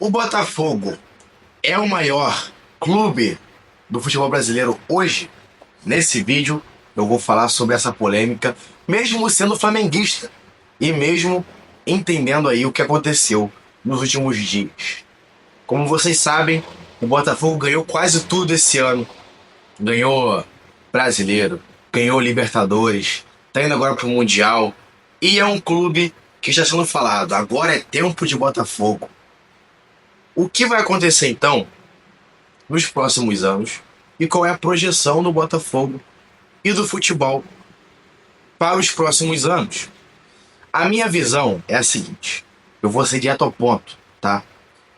O Botafogo é o maior clube do futebol brasileiro hoje? Nesse vídeo eu vou falar sobre essa polêmica, mesmo sendo flamenguista e mesmo entendendo aí o que aconteceu nos últimos dias. Como vocês sabem, o Botafogo ganhou quase tudo esse ano. Ganhou Brasileiro, ganhou Libertadores, tá indo agora pro Mundial e é um clube que está sendo falado, agora é tempo de Botafogo. O que vai acontecer então nos próximos anos e qual é a projeção do Botafogo e do futebol para os próximos anos? A minha visão é a seguinte: eu vou ser direto ao ponto, tá?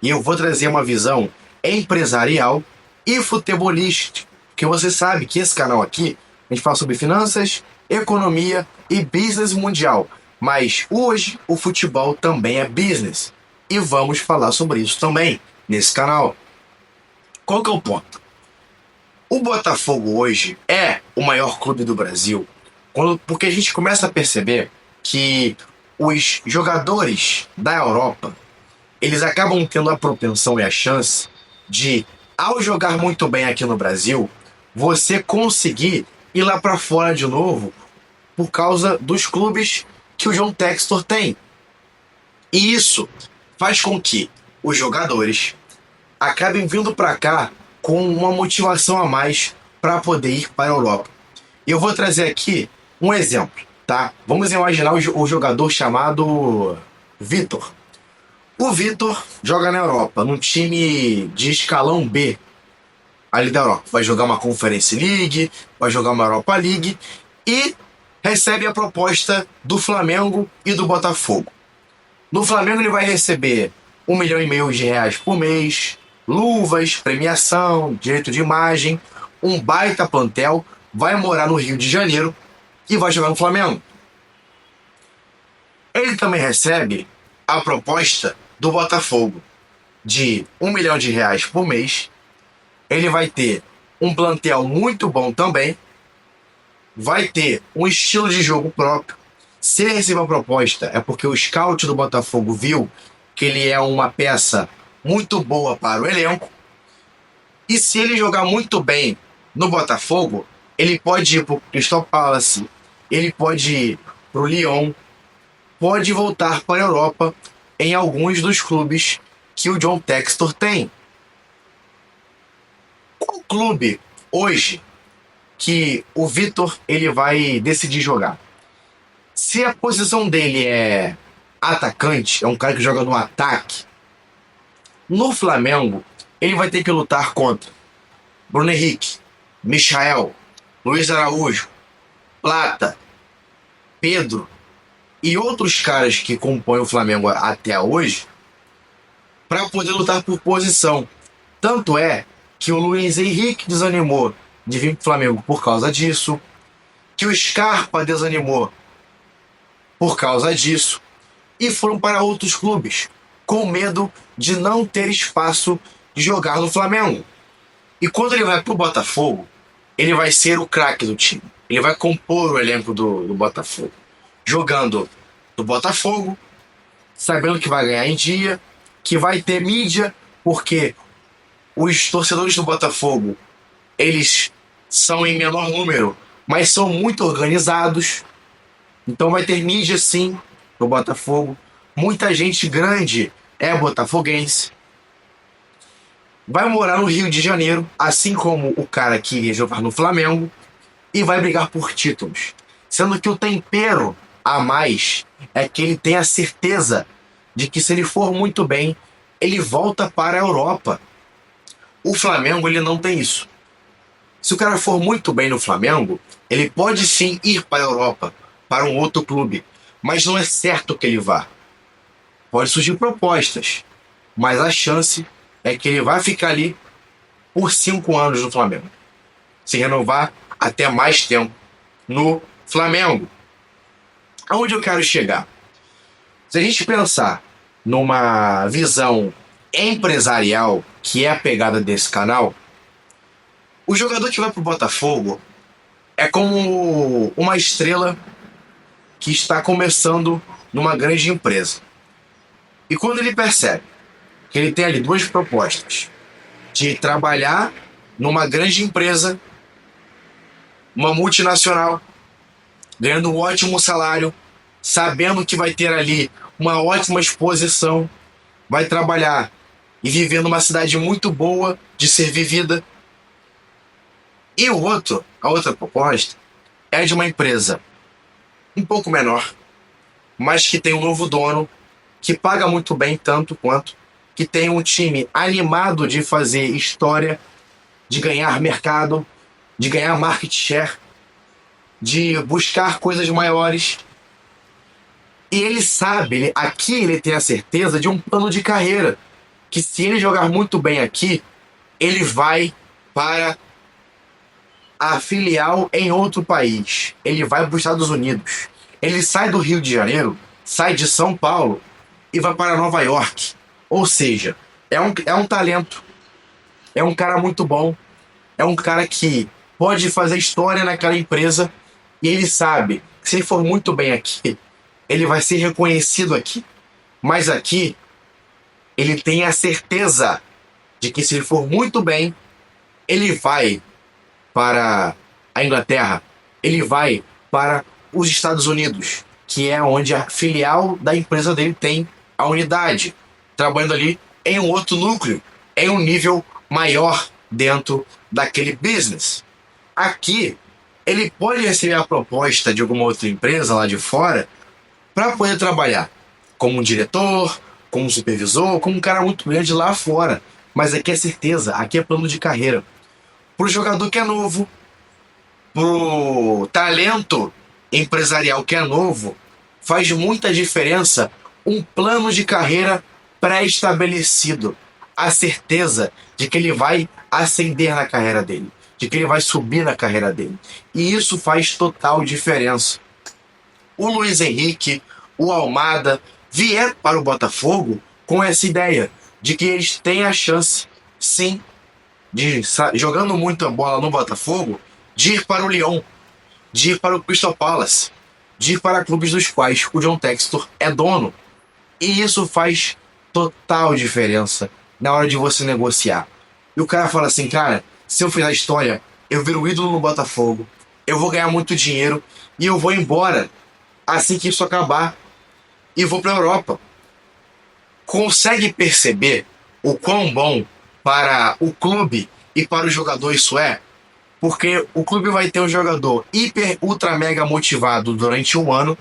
E eu vou trazer uma visão empresarial e futebolística, porque você sabe que esse canal aqui a gente fala sobre finanças, economia e business mundial, mas hoje o futebol também é business e vamos falar sobre isso também nesse canal. Qual que é o ponto? O Botafogo hoje é o maior clube do Brasil porque a gente começa a perceber que os jogadores da Europa eles acabam tendo a propensão e a chance de, ao jogar muito bem aqui no Brasil, você conseguir ir lá para fora de novo por causa dos clubes que o John Textor tem. E isso faz com que os jogadores acabem vindo para cá com uma motivação a mais para poder ir para a Europa. E eu vou trazer aqui um exemplo, tá? Vamos imaginar o jogador chamado Vitor. O Vitor joga na Europa, num time de escalão B ali da Europa. Vai jogar uma Conference League, vai jogar uma Europa League e recebe a proposta do Flamengo e do Botafogo. No Flamengo ele vai receber R$ 1,5 milhão por mês, luvas, premiação, direito de imagem, um baita plantel, vai morar no Rio de Janeiro e vai jogar no Flamengo. Ele também recebe a proposta do Botafogo de R$ 1 milhão por mês. Ele vai ter um plantel muito bom também, vai ter um estilo de jogo próprio. Se ele receber a proposta, é porque o scout do Botafogo viu que ele é uma peça muito boa para o elenco. E se ele jogar muito bem no Botafogo, ele pode ir para o Crystal Palace, ele pode ir para o Lyon, pode voltar para a Europa em alguns dos clubes que o John Textor tem. Qual clube hoje que o Vitor ele vai decidir jogar? Se a posição dele é atacante, é um cara que joga no ataque, no Flamengo ele vai ter que lutar contra Bruno Henrique, Michael, Luiz Araújo, Plata, Pedro e outros caras que compõem o Flamengo até hoje para poder lutar por posição. Tanto é que o Luiz Henrique desanimou de vir para o Flamengo por causa disso, que o Scarpa desanimou por causa disso, e foram para outros clubes, com medo de não ter espaço de jogar no Flamengo. E quando ele vai para o Botafogo, ele vai ser o craque do time. Ele vai compor o elenco do Botafogo, jogando no Botafogo, sabendo que vai ganhar em dia, que vai ter mídia, porque os torcedores do Botafogo, eles são em menor número, mas são muito organizados. Então vai ter mídia sim no Botafogo. Muita gente grande é botafoguense. Vai morar no Rio de Janeiro, assim como o cara que iria jogar no Flamengo, e vai brigar por títulos. Sendo que o tempero a mais é que ele tem a certeza de que se ele for muito bem, ele volta para a Europa. O Flamengo ele não tem isso. Se o cara for muito bem no Flamengo, ele pode sim ir para a Europa, para um outro clube, mas não é certo que ele vá. Pode surgir propostas, mas a chance é que ele vai ficar ali por 5 anos no Flamengo, se renovar até mais tempo no Flamengo. Aonde eu quero chegar? Se a gente pensar numa visão empresarial, que é a pegada desse canal, o jogador que vai pro Botafogo é como uma estrela que está começando numa grande empresa. E quando ele percebe que ele tem ali duas propostas: de trabalhar numa grande empresa, uma multinacional, ganhando um ótimo salário, sabendo que vai ter ali uma ótima exposição, vai trabalhar e viver numa cidade muito boa de ser vivida. E a outra proposta é de uma empresa um pouco menor, mas que tem um novo dono, que paga muito bem, tanto quanto, que tem um time animado de fazer história, de ganhar mercado, de ganhar market share, de buscar coisas maiores. E ele sabe, aqui ele tem a certeza de um plano de carreira, que se ele jogar muito bem aqui, ele vai para a filial em outro país. Ele vai para os Estados Unidos. Ele sai do Rio de Janeiro, sai de São Paulo e vai para Nova York. Ou seja, é um talento. É um cara muito bom. É um cara que pode fazer história naquela empresa. E ele sabe que se ele for muito bem aqui, ele vai ser reconhecido aqui. Mas aqui, ele tem a certeza de que se ele for muito bem, ele vai para a Inglaterra, ele vai para os Estados Unidos, que é onde a filial da empresa dele tem a unidade, trabalhando ali em um outro núcleo, em um nível maior dentro daquele business. Aqui, ele pode receber a proposta de alguma outra empresa lá de fora para poder trabalhar como um diretor, como um supervisor, como um cara muito grande lá fora. Mas aqui é certeza, aqui é plano de carreira. Pro jogador que é novo, pro talento empresarial que é novo, faz muita diferença um plano de carreira pré-estabelecido. A certeza de que ele vai ascender na carreira dele, de que ele vai subir na carreira dele. E isso faz total diferença. O Luiz Henrique, o Almada, vieram para o Botafogo com essa ideia de que eles têm a chance, sim, de, jogando muita bola no Botafogo, de ir para o Lyon, de ir para o Crystal Palace, de ir para clubes dos quais o John Textor é dono. E isso faz total diferença na hora de você negociar. E o cara fala assim, cara, se eu fizer a história, eu viro ídolo no Botafogo, eu vou ganhar muito dinheiro e eu vou embora assim que isso acabar e vou para a Europa. Consegue perceber o quão bom para o clube e para o jogador isso é? Porque o clube vai ter um jogador hiper, ultra, mega motivado durante um ano,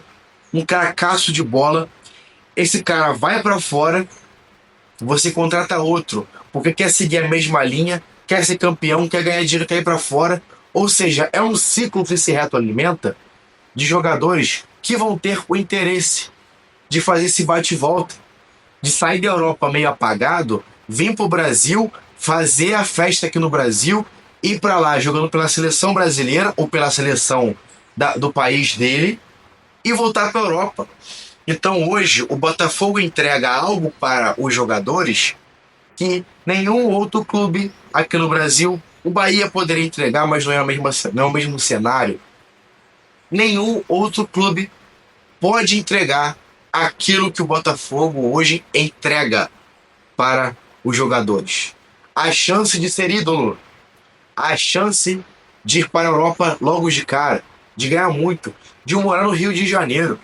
um cracaço de bola. Esse cara vai para fora, você contrata outro, porque quer seguir a mesma linha, quer ser campeão, quer ganhar dinheiro, quer ir para fora. Ou seja, é um ciclo que se retroalimenta de jogadores que vão ter o interesse de fazer esse bate e volta, de sair da Europa meio apagado, vir pro Brasil, fazer a festa aqui no Brasil, ir para lá jogando pela seleção brasileira ou pela seleção do país dele e voltar para a Europa. Então hoje o Botafogo entrega algo para os jogadores que nenhum outro clube aqui no Brasil, o Bahia poderia entregar, mas não é o mesmo cenário. Nenhum outro clube pode entregar aquilo que o Botafogo hoje entrega para os jogadores. A chance de ser ídolo, a chance de ir para a Europa logo de cara, de ganhar muito, de morar no Rio de Janeiro,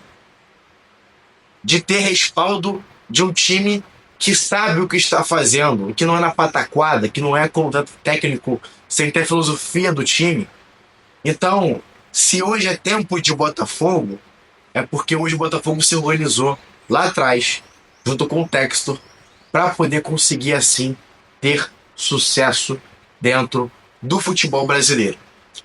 de ter respaldo de um time que sabe o que está fazendo, que não é na pataquada, que não é contrato técnico sem ter filosofia do time. Então, se hoje é tempo de Botafogo, é porque hoje o Botafogo se organizou lá atrás, junto com o Textor, para poder conseguir assim ter sucesso dentro do futebol brasileiro.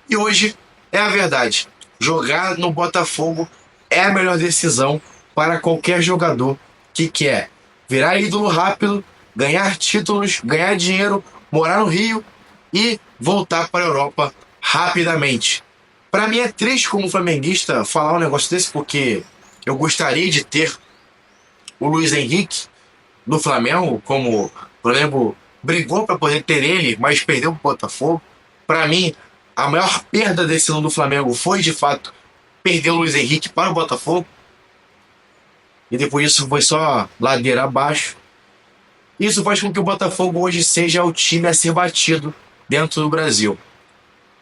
E hoje é a verdade. Jogar no Botafogo é a melhor decisão para qualquer jogador que quer virar ídolo rápido, ganhar títulos, ganhar dinheiro, morar no Rio e voltar para a Europa rapidamente. Para mim é triste como flamenguista falar um negócio desse, porque eu gostaria de ter o Luiz Henrique no Flamengo, como o Flamengo brigou para poder ter ele, mas perdeu para o Botafogo. Para mim, a maior perda desse ano do Flamengo foi, de fato, perder o Luiz Henrique para o Botafogo. E depois disso foi só ladeira abaixo. Isso faz com que o Botafogo hoje seja o time a ser batido dentro do Brasil.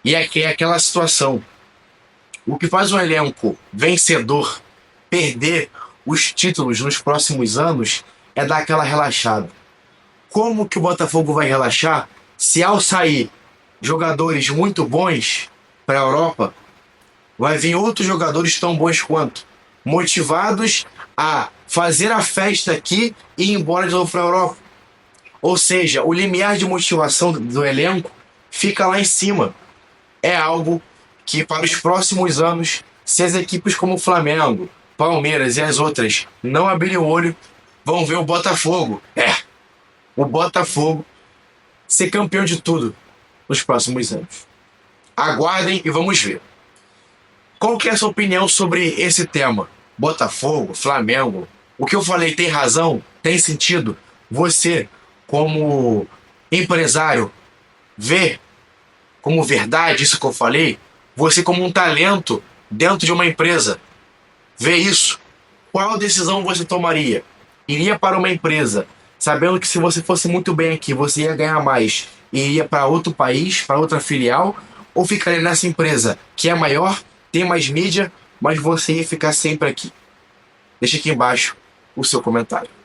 E é aquela situação. O que faz um elenco vencedor perder os títulos nos próximos anos é dar aquela relaxada. Como que o Botafogo vai relaxar se ao sair jogadores muito bons para a Europa, vai vir outros jogadores tão bons quanto, motivados a fazer a festa aqui e ir embora de novo para a Europa? Ou seja, o limiar de motivação do elenco fica lá em cima. É algo que para os próximos anos, se as equipes como o Flamengo, Palmeiras e as outras não abrirem o olho, vão ver o Botafogo. O Botafogo ser campeão de tudo nos próximos anos. Aguardem e vamos ver. Qual que é a sua opinião sobre esse tema? Botafogo, Flamengo, o que eu falei tem razão? Tem sentido? Você, como empresário, vê como verdade isso que eu falei? Você, como um talento dentro de uma empresa, vê isso? Qual decisão você tomaria? Iria para uma empresa sabendo que se você fosse muito bem aqui, você ia ganhar mais e iria para outro país, para outra filial? Ou ficaria nessa empresa que é maior, tem mais mídia, mas você ia ficar sempre aqui? Deixa aqui embaixo o seu comentário.